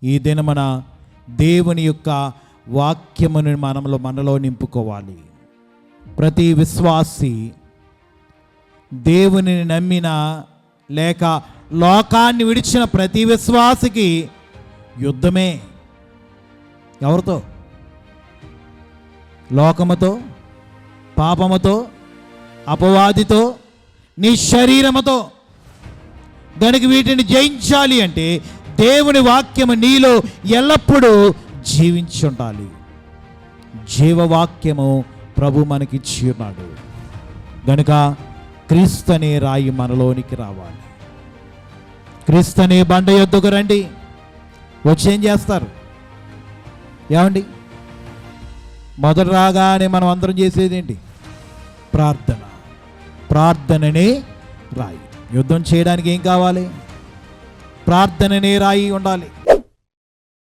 ఈ దినమున దేవుని యొక్క వాక్యమును మనలో నింపుకోవాలి. ప్రతి విశ్వాసి దేవునిని నమ్మిన లేక లోకాన్ని విడిచిన ప్రతి విశ్వాసికి యుద్ధమే. ఎవరితో? లోకముతో, పాపముతో, అపవాదితో, నీ శరీరముతో. దానికి వీటిని జయించాలి అంటే దేవుని వాక్యము నీలో ఎల్లప్పుడూ జీవించి ఉండాలి. జీవవాక్యము ప్రభు మనకిచ్చి ఉన్నాడు గనుక క్రీస్తు అనే రాయి మనలోనికి రావాలి. క్రీస్తు అనే బండ యొద్దకు రండి. వచ్చేం చేస్తారు? ఏమండి, మొదట రాగానే మనం అందరం చేసేది ఏంటి? ప్రార్థన. ప్రార్థననే రాయి. యుద్ధం చేయడానికి ఏం కావాలి? ప్రార్థననే రాయి ఉండాలి.